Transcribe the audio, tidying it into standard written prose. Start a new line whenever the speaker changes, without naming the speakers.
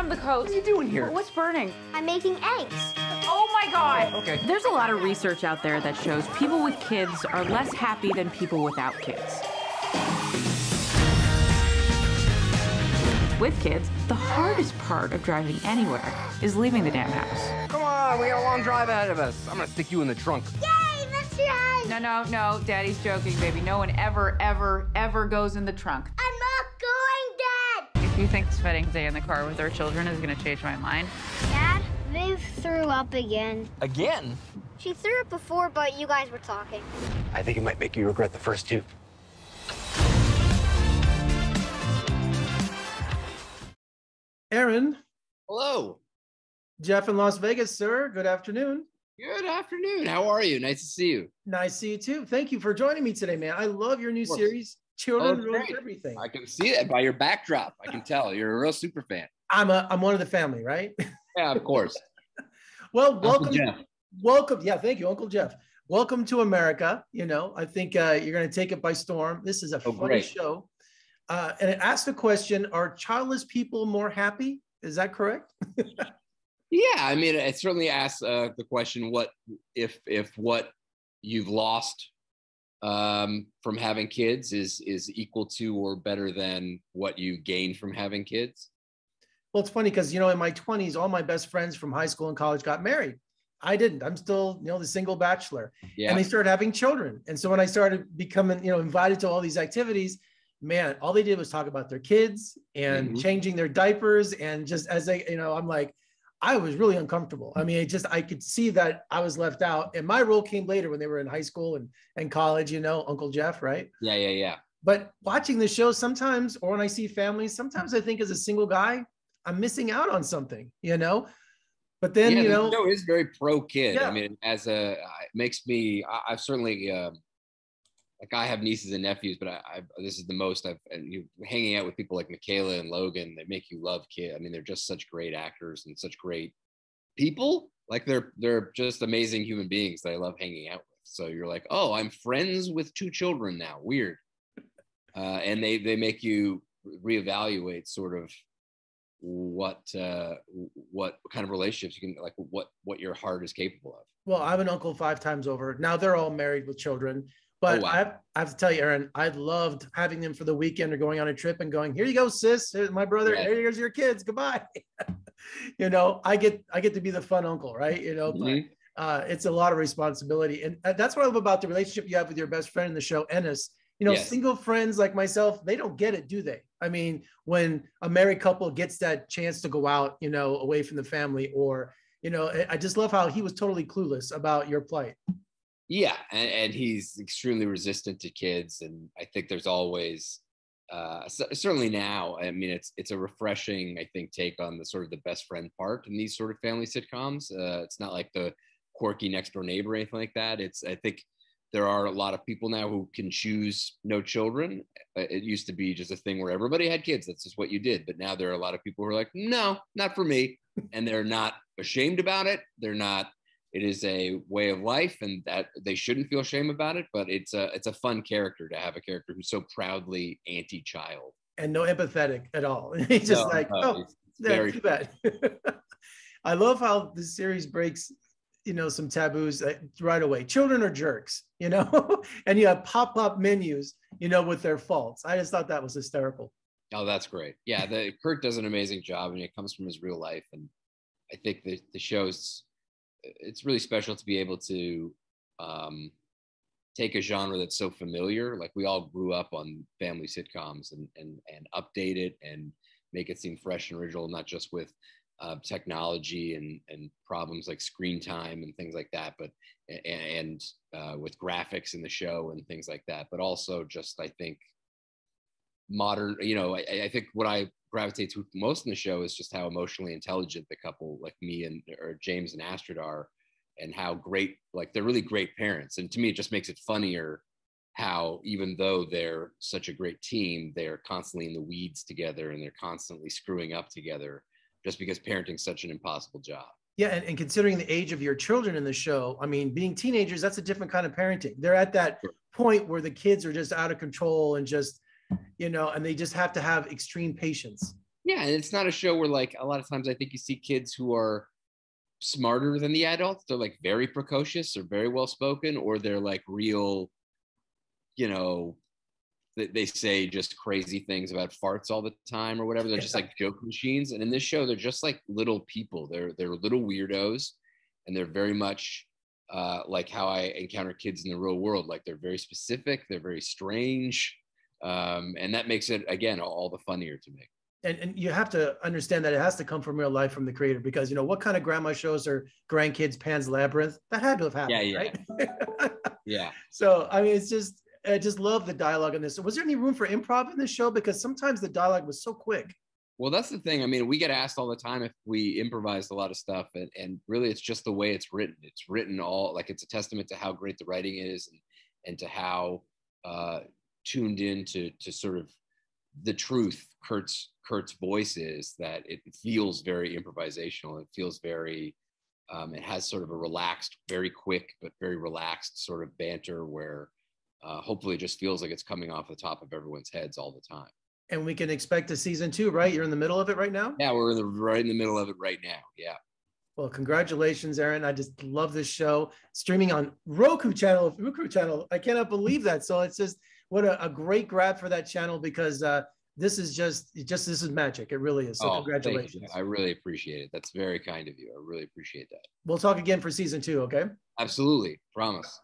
down the coast.
What are you doing here?
What's burning?
I'm making eggs.
Oh my God.
Okay.
There's a lot of research out there that shows people with kids are less happy than people without kids. With kids, the hardest part of driving anywhere is leaving the damn house.
Come on, we got a long drive ahead of us. I'm gonna stick you in the trunk.
Yay, let's ride.
No, Daddy's joking, baby. No one ever goes in the trunk.
I'm not going, Dad.
If you think spending a day in the car with our children is gonna change my mind.
Dad, Viv threw up again.
Again?
She threw up before, but you guys were talking.
I think it might make you regret the first two.
Aaron.
Hello.
Jeff in Las Vegas, sir. Good afternoon.
Good afternoon. How are you? Nice to see you.
Nice to see you too. Thank you for joining me today, man. I love your new series, Children Ruin Everything.
I can see it by your backdrop. I can tell you're a real super fan.
I'm one of the family, right?
Yeah, of course.
Well, welcome.
Uncle Jeff.
Welcome. Yeah, thank you, Uncle Jeff. Welcome to America. You know, I think you're going to take it by storm. This is a funny show. And it asked the question, are childless people more happy? Is that correct?
Yeah, I mean, it certainly asks the question, what if what you've lost from having kids is equal to or better than what you gained from having kids?
Well, it's funny because, you know, in my 20s, all my best friends from high school and college got married. I didn't. I'm still, you know, the single bachelor. Yeah. And they started having children. And so when I started becoming, you know, invited to all these activities, man, all they did was talk about their kids and changing their diapers. And just as they, you know, I'm like, I was really uncomfortable. I mean, I could see that I was left out. And my role came later when they were in high school and college, you know, Uncle Jeff, right?
Yeah.
But watching the show sometimes, or when I see families, sometimes I think as a single guy, I'm missing out on something, you know? But then, you know.
The show is very pro kid.
Yeah.
I mean, it makes me, I've certainly, like I have nieces and nephews, but this is the most hanging out with people like Michaela and Logan. They make you love kids. I mean, they're just such great actors and such great people. Like they're just amazing human beings that I love hanging out with. So you're like, oh, I'm friends with two children now. Weird. And they make you reevaluate sort of what kind of relationships you can, like what your heart is capable of.
Well, I'm an uncle 5 times over. Now they're all married with children. But I have to tell you, Aaron, I loved having them for the weekend or going on a trip and going, here you go, sis. Here's my brother. Yeah. Here's your kids. Goodbye. You know, I get to be the fun uncle, right? You know, but it's a lot of responsibility. And that's what I love about the relationship you have with your best friend in the show, Ennis. You know, single friends like myself, they don't get it, do they? I mean, when a married couple gets that chance to go out, you know, away from the family, or, you know, I just love how he was totally clueless about your plight.
Yeah, and he's extremely resistant to kids, and I think there's always, certainly now, I mean, it's a refreshing, I think, take on the sort of the best friend part in these sort of family sitcoms. It's not like the quirky next door neighbor or anything like that. I think there are a lot of people now who can choose no children. It used to be just a thing where everybody had kids. That's just what you did. But now there are a lot of people who are like, no, not for me, and they're not ashamed about it. They're not. It is a way of life, and that they shouldn't feel shame about it. But it's a fun character to have, a character who's so proudly anti-child
and no empathetic at all. He's just very too bad. I love how the series breaks, you know, some taboos right away. Children are jerks, you know, and you have pop-up menus, you know, with their faults. I just thought that was hysterical.
Oh, that's great. Yeah, Kurt does an amazing job, and it comes from his real life, and I think the show's. It's really special to be able to take a genre that's so familiar. Like we all grew up on family sitcoms and update it and make it seem fresh and original, not just with technology and problems like screen time and things like that, but and with graphics in the show and things like that, but also just, I think, modern, you know, I think what I gravitate to most in the show is just how emotionally intelligent the couple like me or James and Astrid are, and how great, like they're really great parents. And to me, it just makes it funnier how, even though they're such a great team, they're constantly in the weeds together and they're constantly screwing up together, just because parenting's such an impossible job.
Yeah, and considering the age of your children in the show, I mean, being teenagers, that's a different kind of parenting. They're at that point where the kids are just out of control and just, you know, and they just have to have extreme patience.
Yeah, and it's not a show where like a lot of times I think you see kids who are smarter than the adults. They're like very precocious or very well spoken, or they're like real, you know, they say just crazy things about farts all the time or whatever. They're just like joke machines. And in this show, they're just like little people. They're little weirdos, and they're very much like how I encounter kids in the real world. Like they're very specific, they're very strange, and that makes it again all the funnier to me.
And you have to understand that it has to come from real life, from the creator, because what kind of grandma shows her grandkids Pan's Labyrinth? That had to have happened, right?
Yeah.
So I mean, I just love the dialogue in this. Was there any room for improv in this show? Because sometimes the dialogue was so quick.
Well, that's the thing. I mean, we get asked all the time if we improvised a lot of stuff, and really it's just the way it's written. It's written all like it's a testament to how great the writing is, and to how tuned in to sort of the truth Kurt's voice is, that it feels very improvisational. It feels very, it has sort of a relaxed, very quick, but very relaxed sort of banter where hopefully it just feels like it's coming off the top of everyone's heads all the time.
And we can expect a season 2, right? You're in the middle of it right now?
Yeah, we're right in the middle of it right now. Yeah.
Well, congratulations, Aaron. I just love this show. Streaming on Roku Channel. I cannot believe that. So it's just, what a great grab for that channel, because this is magic. It really is. So congratulations.
I really appreciate it. That's very kind of you. I really appreciate that.
We'll talk again for season 2, okay?
Absolutely. Promise.